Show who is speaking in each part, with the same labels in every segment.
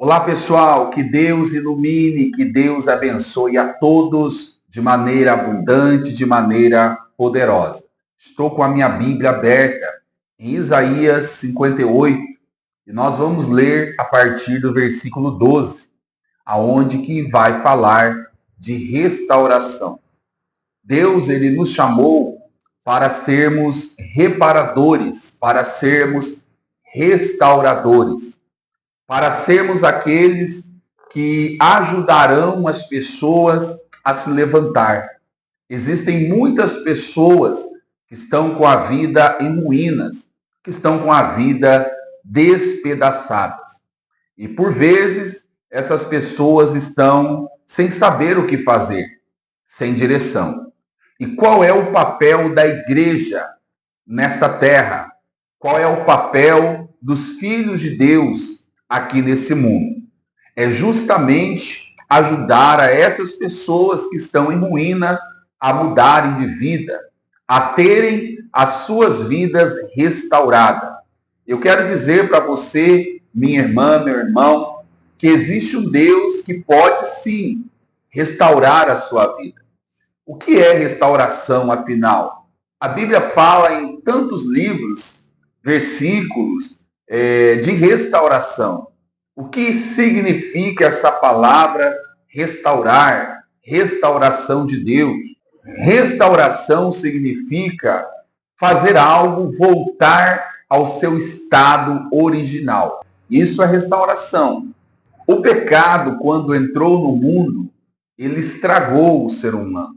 Speaker 1: Olá, pessoal, que Deus ilumine, que Deus abençoe a todos de maneira abundante, de maneira poderosa. Estou com a minha Bíblia aberta em Isaías 58 e nós vamos ler a partir do versículo 12, aonde que vai falar de restauração. Deus, ele nos chamou para sermos reparadores, para sermos restauradores, para sermos aqueles que ajudarão as pessoas a se levantar. Existem muitas pessoas que estão com a vida em ruínas, que estão com a vida despedaçadas. E por vezes essas pessoas estão sem saber o que fazer, sem direção. E qual é o papel da igreja nesta terra? Qual é o papel dos filhos de Deus aqui nesse mundo? É justamente ajudar a essas pessoas que estão em ruína a mudarem de vida, a terem as suas vidas restauradas. Eu quero dizer para você, minha irmã, meu irmão, que existe um Deus que pode sim restaurar a sua vida. O que é restauração, afinal? A Bíblia fala em tantos livros, versículos, de restauração. O que significa essa palavra restaurar, restauração de Deus? Restauração significa fazer algo voltar ao seu estado original. Isso é restauração. O pecado, quando entrou no mundo, ele estragou o ser humano.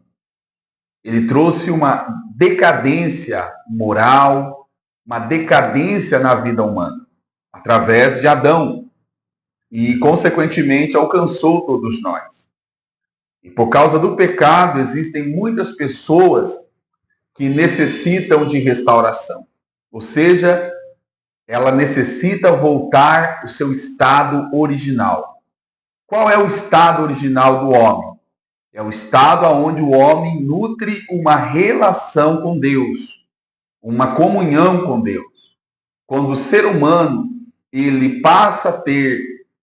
Speaker 1: Ele trouxe uma decadência moral, uma decadência na vida humana, através de Adão. E, consequentemente, alcançou todos nós. E por causa do pecado, existem muitas pessoas que necessitam de restauração. Ou seja, ela necessita voltar ao seu estado original. Qual é o estado original do homem? É o estado onde o homem nutre uma relação com Deus, uma comunhão com Deus. Quando o ser humano ele passa a ter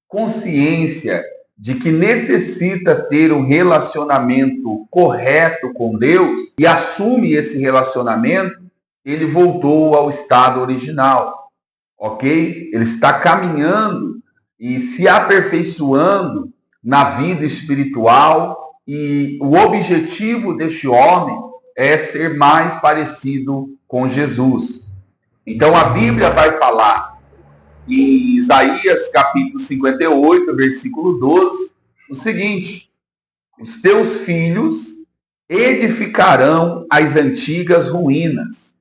Speaker 1: consciência de que necessita ter um relacionamento correto com Deus e assume esse relacionamento, ele voltou ao estado original, ok? Ele está caminhando e se aperfeiçoando na vida espiritual. E o objetivo deste homem é ser mais parecido com Jesus. Então a Bíblia vai falar em Isaías capítulo 58, versículo 12, o seguinte: os teus filhos edificarão as antigas ruínas.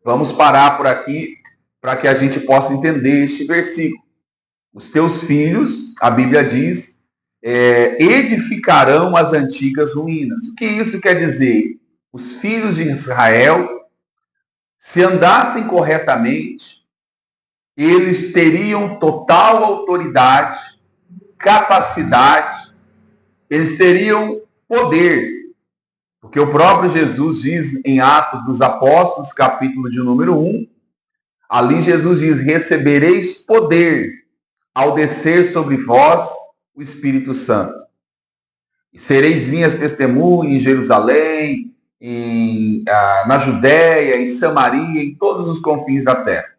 Speaker 1: Vamos parar por aqui para que a gente possa entender este versículo. Os teus filhos, a Bíblia diz, edificarão as antigas ruínas. O que isso quer dizer? Os filhos de Israel, se andassem corretamente, eles teriam total autoridade, capacidade, eles teriam poder. Porque o próprio Jesus diz em Atos dos Apóstolos, capítulo de número 1, ali Jesus diz: recebereis poder ao descer sobre vós o Espírito Santo. E sereis minhas testemunhas em Jerusalém, na Judéia, em Samaria, em todos os confins da terra.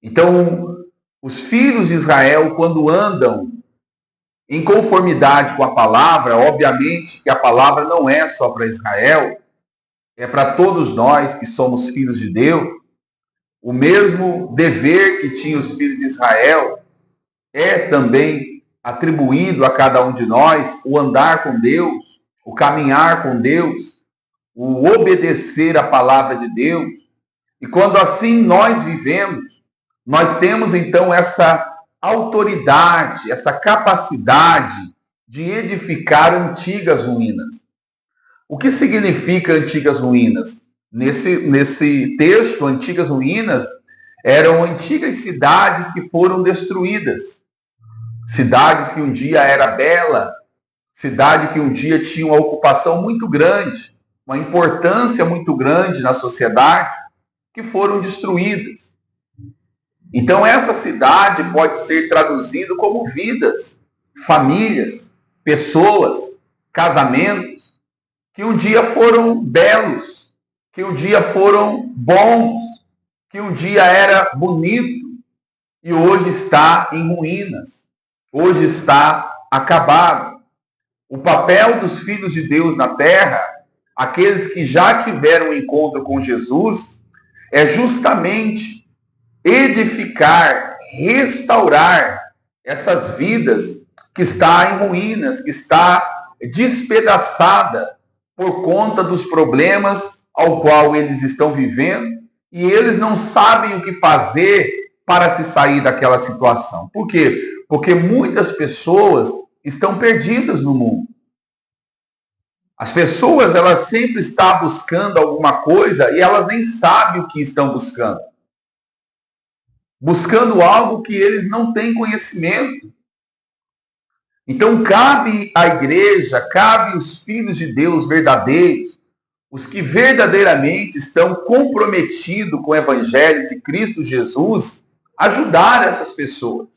Speaker 1: Então, os filhos de Israel, quando andam em conformidade com a palavra, obviamente que a palavra não é só para Israel, é para todos nós que somos filhos de Deus. O mesmo dever que tinham os filhos de Israel é também atribuído a cada um de nós, o andar com Deus, o caminhar com Deus, o obedecer à palavra de Deus. E quando assim nós vivemos, nós temos então essa autoridade, essa capacidade de edificar antigas ruínas. O que significa antigas ruínas? Nesse texto, antigas ruínas eram antigas cidades que foram destruídas. Cidades que um dia era bela, cidade que um dia tinha uma ocupação muito grande, uma importância muito grande na sociedade, que foram destruídas. Então, essa cidade pode ser traduzida como vidas, famílias, pessoas, casamentos, que um dia foram belos, que um dia foram bons, que um dia era bonito e hoje está em ruínas, hoje está acabado. O papel dos filhos de Deus na terra, aqueles que já tiveram um encontro com Jesus, é justamente edificar, restaurar essas vidas que está em ruínas, que está despedaçada por conta dos problemas ao qual eles estão vivendo, e eles não sabem o que fazer para se sair daquela situação. Por quê? Porque muitas pessoas estão perdidas no mundo. As pessoas, elas sempre estão buscando alguma coisa e elas nem sabem o que estão buscando. Buscando algo que eles não têm conhecimento. Então, cabe à igreja, cabe os filhos de Deus verdadeiros, os que verdadeiramente estão comprometidos com o Evangelho de Cristo Jesus, ajudar essas pessoas.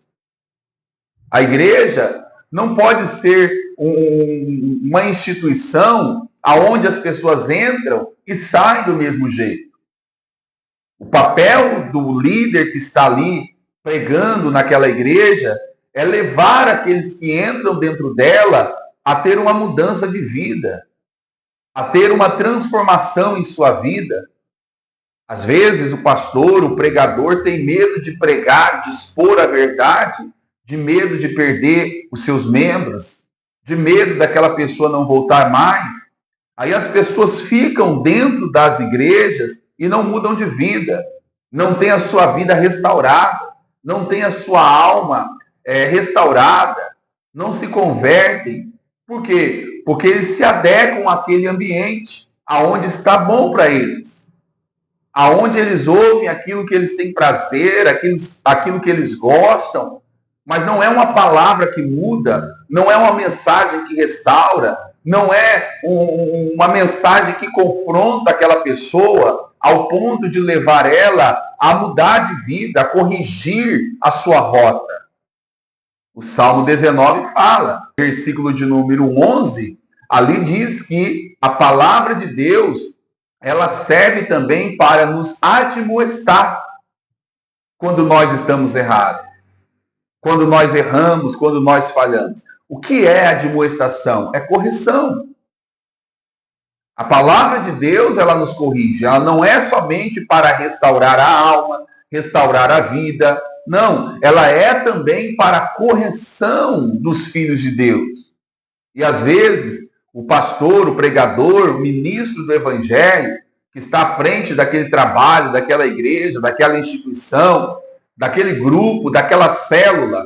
Speaker 1: A igreja não pode ser uma instituição aonde as pessoas entram e saem do mesmo jeito. O papel do líder que está ali pregando naquela igreja é levar aqueles que entram dentro dela a ter uma mudança de vida, a ter uma transformação em sua vida. Às vezes o pastor, o pregador tem medo de pregar, de expor a verdade, de medo de perder os seus membros, de medo daquela pessoa não voltar mais. Aí as pessoas ficam dentro das igrejas e não mudam de vida, não tem a sua vida restaurada, não tem a sua alma restaurada, não se convertem. Por quê? Porque eles se adequam àquele ambiente, aonde está bom para eles, aonde eles ouvem aquilo que eles têm prazer, aquilo que eles gostam, mas não é uma palavra que muda, não é uma mensagem que restaura, não é uma mensagem que confronta aquela pessoa ao ponto de levar ela a mudar de vida, a corrigir a sua rota. O Salmo 19 fala, versículo de número 11, ali diz que a palavra de Deus, ela serve também para nos admoestar quando nós estamos errados, quando nós erramos, quando nós falhamos. O que é admoestação? É correção. A palavra de Deus, ela nos corrige. Ela não é somente para restaurar a alma, restaurar a vida. Não, ela é também para a correção dos filhos de Deus. E às vezes, o pastor, o pregador, o ministro do evangelho, que está à frente daquele trabalho, daquela igreja, daquela instituição, daquele grupo, daquela célula,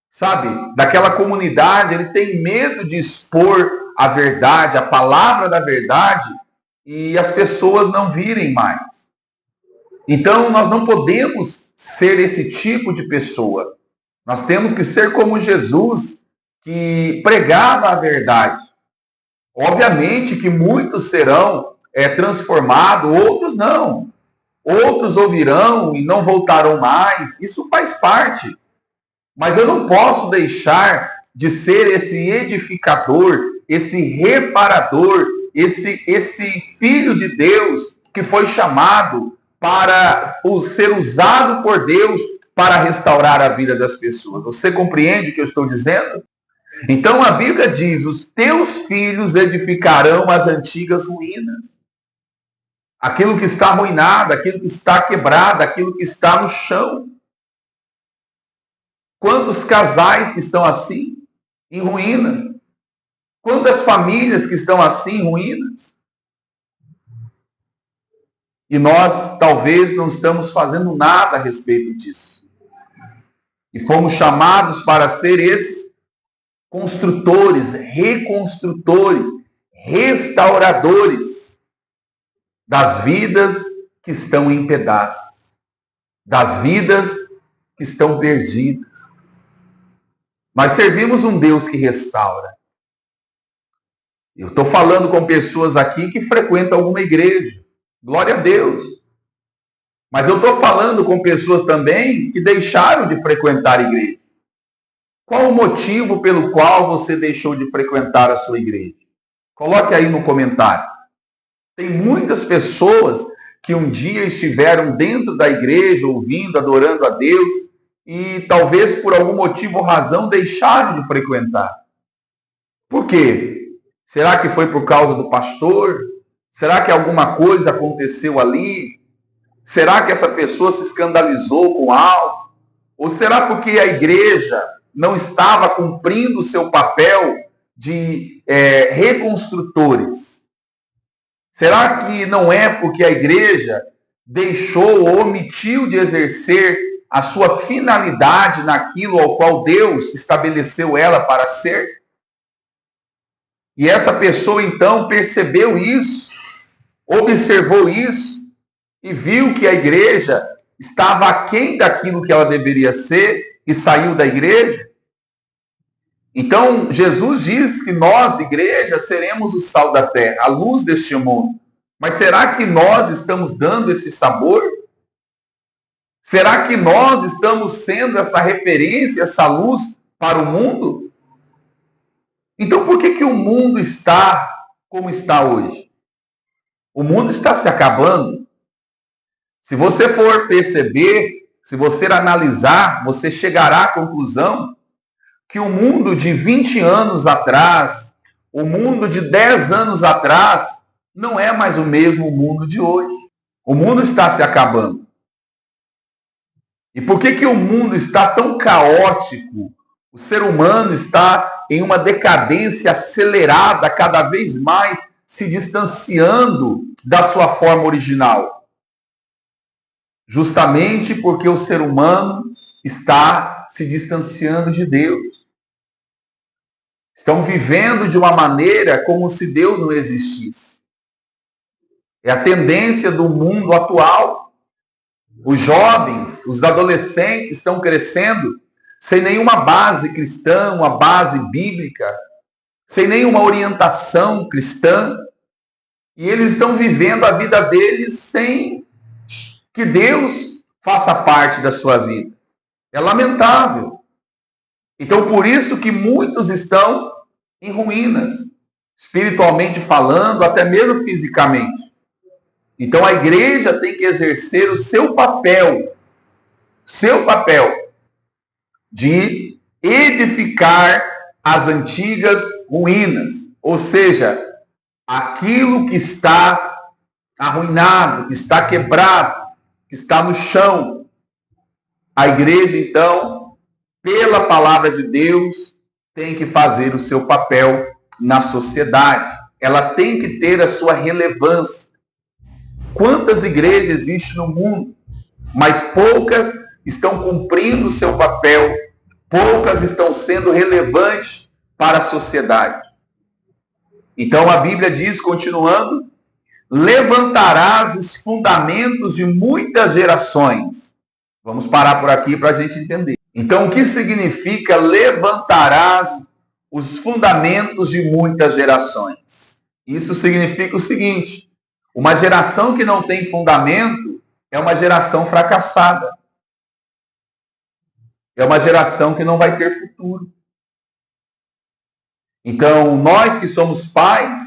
Speaker 1: sabe, daquela comunidade, ele tem medo de expor a verdade, a palavra da verdade, e as pessoas não virem mais. Então, nós não podemos ser esse tipo de pessoa. Nós temos que ser como Jesus, que pregava a verdade. Obviamente que muitos serão transformados, outros não. Outros ouvirão e não voltarão mais. Isso faz parte. Mas eu não posso deixar de ser esse edificador, esse reparador, esse filho de Deus que foi chamado para ser usado por Deus para restaurar a vida das pessoas. Você compreende o que eu estou dizendo? Então a Bíblia diz, os teus filhos edificarão as antigas ruínas. Aquilo que está arruinado, aquilo que está quebrado, aquilo que está no chão. Quantos casais que estão assim, em ruínas? Quantas famílias que estão assim, em ruínas? E nós, talvez, não estamos fazendo nada a respeito disso. E fomos chamados para ser esses construtores, reconstrutores, restauradores das vidas que estão em pedaços, das vidas que estão perdidas. Nós servimos um Deus que restaura. Eu estou falando com pessoas aqui que frequentam alguma igreja. Glória a Deus. Mas eu estou falando com pessoas também que deixaram de frequentar a igreja. Qual o motivo pelo qual você deixou de frequentar a sua igreja? Coloque aí no comentário. Tem muitas pessoas que um dia estiveram dentro da igreja, ouvindo, adorando a Deus, e talvez por algum motivo ou razão deixaram de frequentar. Por quê? Será que foi por causa do pastor? Será que alguma coisa aconteceu ali? Será que essa pessoa se escandalizou com algo? Ou será porque a igreja não estava cumprindo o seu papel de reconstrutores? Será que não é porque a igreja deixou ou omitiu de exercer a sua finalidade naquilo ao qual Deus estabeleceu ela para ser? E essa pessoa então percebeu isso, observou isso e viu que a igreja estava aquém daquilo que ela deveria ser e saiu da igreja. Então, Jesus diz que nós, igreja, seremos o sal da terra, a luz deste mundo. Mas será que nós estamos dando esse sabor? Será que nós estamos sendo essa referência, essa luz para o mundo? Então, por que o mundo está como está hoje? O mundo está se acabando. Se você for perceber, se você analisar, você chegará à conclusão que o mundo de 20 anos atrás, o mundo de 10 anos atrás, não é mais o mesmo mundo de hoje. O mundo está se acabando. E por que o mundo está tão caótico? O ser humano está em uma decadência acelerada, cada vez mais se distanciando da sua forma original. Justamente porque o ser humano está se distanciando de Deus. Estão vivendo de uma maneira como se Deus não existisse. É a tendência do mundo atual. Os jovens, os adolescentes estão crescendo sem nenhuma base cristã, uma base bíblica, sem nenhuma orientação cristã. E eles estão vivendo a vida deles sem que Deus faça parte da sua vida. É lamentável. Então, por isso que muitos estão em ruínas, espiritualmente falando, até mesmo fisicamente. Então, a igreja tem que exercer o seu papel de edificar as antigas ruínas, ou seja, aquilo que está arruinado, que está quebrado, que está no chão. A igreja, então, pela palavra de Deus, tem que fazer o seu papel na sociedade. Ela tem que ter a sua relevância. Quantas igrejas existem no mundo? Mas poucas estão cumprindo o seu papel. Poucas estão sendo relevantes para a sociedade. Então a Bíblia diz, continuando, levantarás os fundamentos de muitas gerações. Vamos parar por aqui para a gente entender. Então, o que significa levantarás os fundamentos de muitas gerações? Isso significa o seguinte: uma geração que não tem fundamento é uma geração fracassada. É uma geração que não vai ter futuro. Então, nós que somos pais,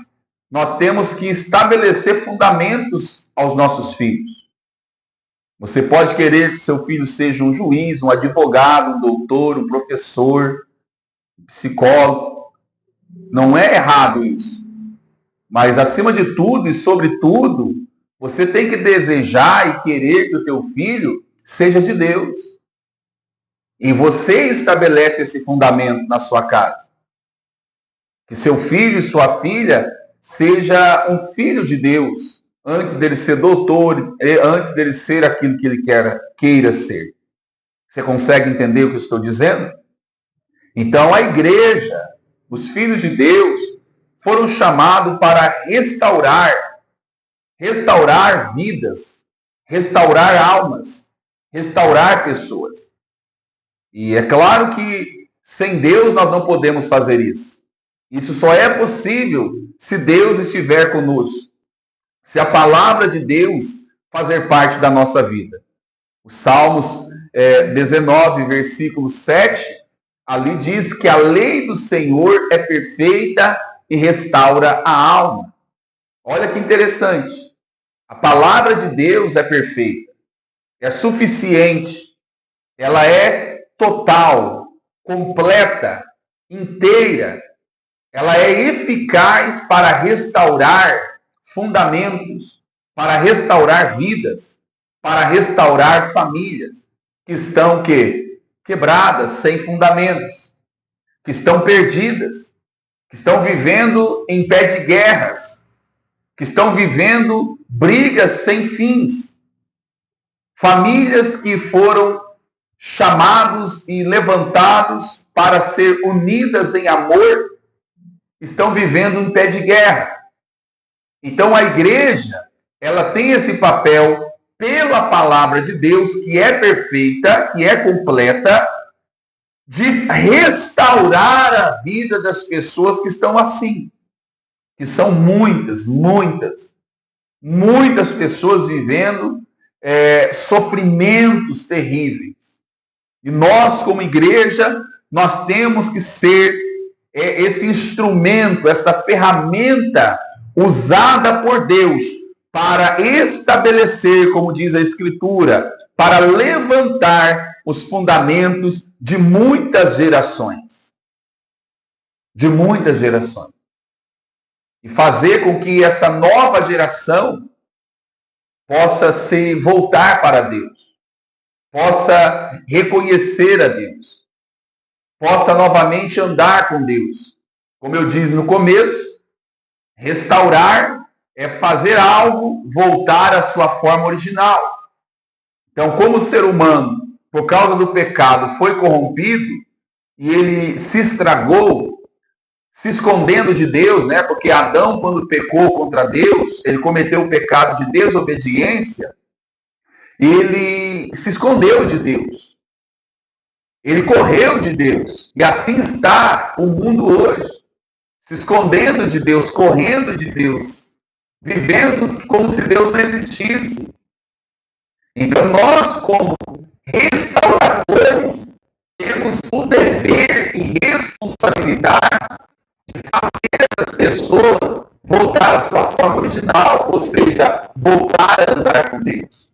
Speaker 1: nós temos que estabelecer fundamentos aos nossos filhos. Você pode querer que seu filho seja um juiz, um advogado, um doutor, um professor, um psicólogo. Não é errado isso. Mas, acima de tudo e sobretudo, você tem que desejar e querer que o teu filho seja de Deus. E você estabelece esse fundamento na sua casa. Que seu filho e sua filha seja um filho de Deus, antes dele ser doutor, antes dele ser aquilo que ele queira ser. Você consegue entender o que eu estou dizendo? Então, a igreja, os filhos de Deus, foram chamados para restaurar vidas, restaurar almas, restaurar pessoas. E é claro que sem Deus nós não podemos fazer isso. Isso só é possível se Deus estiver conosco. Se a palavra de Deus fazer parte da nossa vida. Os Salmos 19, versículo 7, ali diz que a lei do Senhor é perfeita e restaura a alma. Olha que interessante. A palavra de Deus é perfeita, é suficiente, ela é total, completa, inteira. Ela é eficaz para restaurar fundamentos, para restaurar vidas, para restaurar famílias que estão quebradas, sem fundamentos, que estão perdidas, que estão vivendo em pé de guerras, que estão vivendo brigas sem fins. Famílias que foram chamados e levantados para ser unidas em amor, estão vivendo em pé de guerra. Então a igreja, ela tem esse papel pela palavra de Deus, que é perfeita, que é completa, de restaurar a vida das pessoas que estão assim. Que são muitas pessoas vivendo sofrimentos terríveis. E nós, como igreja, nós temos que ser esse instrumento, essa ferramenta usada por Deus para estabelecer, como diz a Escritura, para levantar os fundamentos de muitas gerações. De muitas gerações. E fazer com que essa nova geração possa se voltar para Deus, possa reconhecer a Deus, possa novamente andar com Deus. Como eu disse no começo, restaurar é fazer algo voltar à sua forma original. Então, como o ser humano, por causa do pecado, foi corrompido e ele se estragou, se escondendo de Deus, né? Porque Adão, quando pecou contra Deus, ele cometeu o pecado de desobediência, ele se escondeu de Deus. Ele correu de Deus. E assim está o mundo hoje. Se escondendo de Deus, correndo de Deus, vivendo como se Deus não existisse. Então nós, como restauradores, temos o dever e responsabilidade de fazer essas pessoas voltar à sua forma original, ou seja, voltar a andar com Deus.